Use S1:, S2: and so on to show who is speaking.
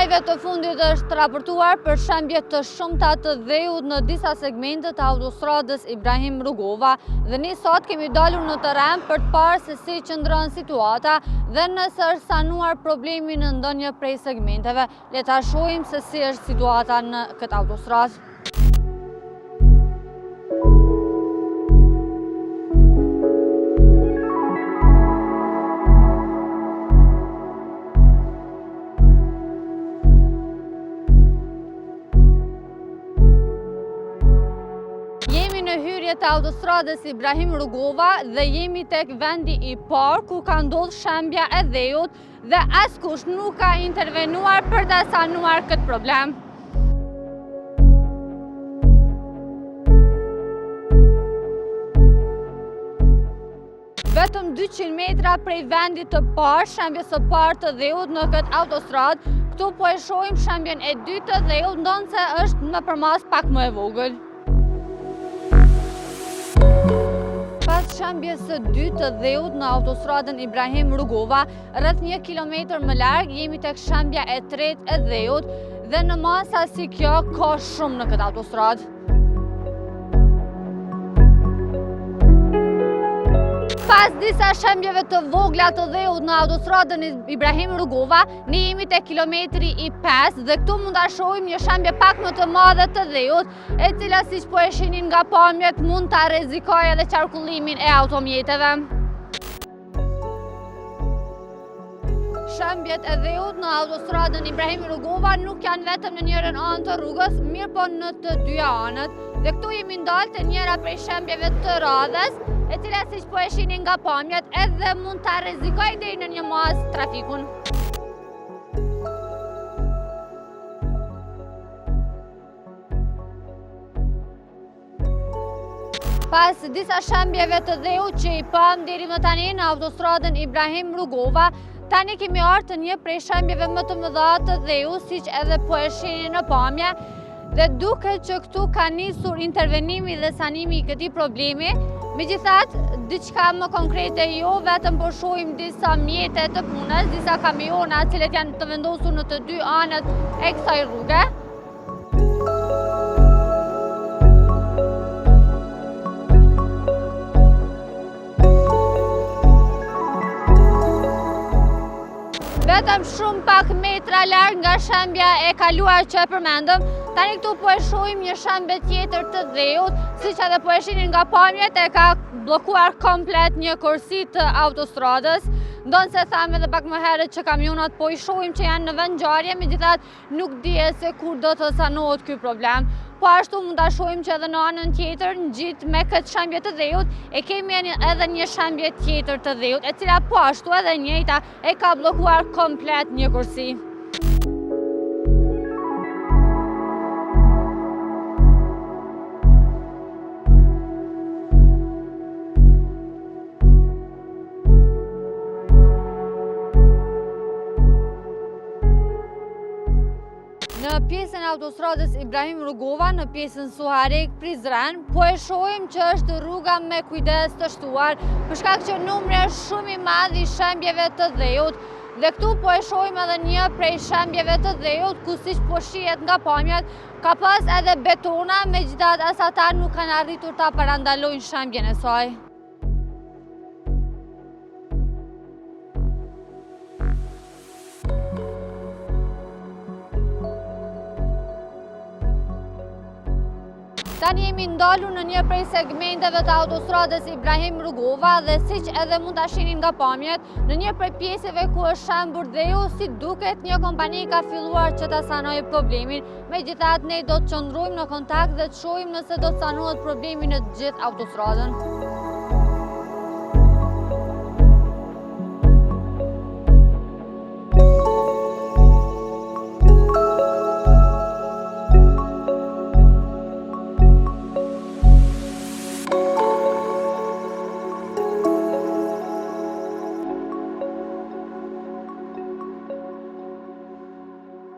S1: Muajve të fundit është raportuar për shembje të shumta të dheut në disa segmente të autostradës Ibrahim Rugova dhe ne sot kemi dalur në terren për të parë se si qëndron situata dhe nëse është sanuar problemi në ndonjë prej segmenteve. Le ta shohim se si është situata në këtë autostradë. Në hyrje të autostradës Ibrahim Rugova dhe jemi tek vendi i parë ku ka ndodhur shembja e dheut dhe askush nuk ka intervenuar për ta sanuar këtë problem. Vetëm 200 metra prej vendit të parë, shembjes së parë të dheut në këtë autostradë, këtu po e shohim shembjen e dytë të dheut, ndonse është në përmas pak më e vogël. Pas shembjes së dytë të dheut në autostradën Ibrahim Rugova, rreth 1 kilometër më larg jemi tek shembja e tretë e dheut dhe në masa si kjo ka shumë në këtë autostradë. Pas disa shembjeve të vogla të dheut në autostradën Ibrahim Rugova, ne jemi te kilometri i 5 dhe këtu mund ta shohim një shembje pak më të madhe të dheut, e cila siç po e shihni nga pamjet mund ta rrezikojë edhe qarkullimin e automjeteve. Shembjet e dheut në autostradën Ibrahim Rugova nuk janë vetëm në njërin anë të rrugës, mirë po në të dyja anët. Dhe këtu jemi ndalë te njëra prej shembjeve të radhës, e cila siç po e shihni nga pamjet edhe mund ta rrezikojë deri në një mas trafikun. Pas disa shembjeve të dheut që i pam deri më tani në autostradën Ibrahim Rugova, tani kemi ardhur të një prej shembjeve më të mëdha të dheut, siç edhe po e shihni në pamje, dhe duket që këtu ka nisur intervenimi dhe sanimi i këtij problemi. Megjithatë, diçka më konkrete jo, vetëm po shohim disa mjete të punës, disa kamiona të cilët janë të vendosur në të dy anët e kësaj rruge. Vetëm shumë pak metra larg nga shembja e kaluar që e përmendëm, tani këtu po e shohim një shembje tjetër të dheut, siç edhe po e shihni nga pamjet, e ka bllokuar komplet një korsi të autostradës. Ndonse tham edhe pak më herët që kamionat po i shohim që janë në vend ngjarje, megjithatë nuk dihet se kur do të sanohet ky problem. Po ashtu mund ta shohim që edhe në anën tjetër, ngjit me këtë shembje të dheut, e kemi edhe një shembje tjetër të dheut, e cila po ashtu edhe njëjta e ka bllokuar komplet një kursi. Në pjesën e autostradës Ibrahim Rugova, në pjesën Suharek-Prizren, po e shohim që është rruga me kujdes të shtuar, për shkak që numri është shumë i madh i shembjeve të dheut. Dhe këtu po e shohim edhe një prej shembjeve të dheut, ku siç po shihet nga pamjet, ka pas edhe betona, megjithatë as ata nuk kanë arritur ta parandalojnë shembjen e saj. Tani jemi ndalur në një prej segmenteve të autostradës Ibrahim Rugova dhe siç edhe mund ta shihni nga pamjet, në një prej pjesëve ku është shembur dheu, si duket një kompani ka filluar që ta sanojë problemin. Megjithatë ne do të qëndrojmë në kontakt dhe të shohim nëse do të sanohet problemi në të gjithë autostradën.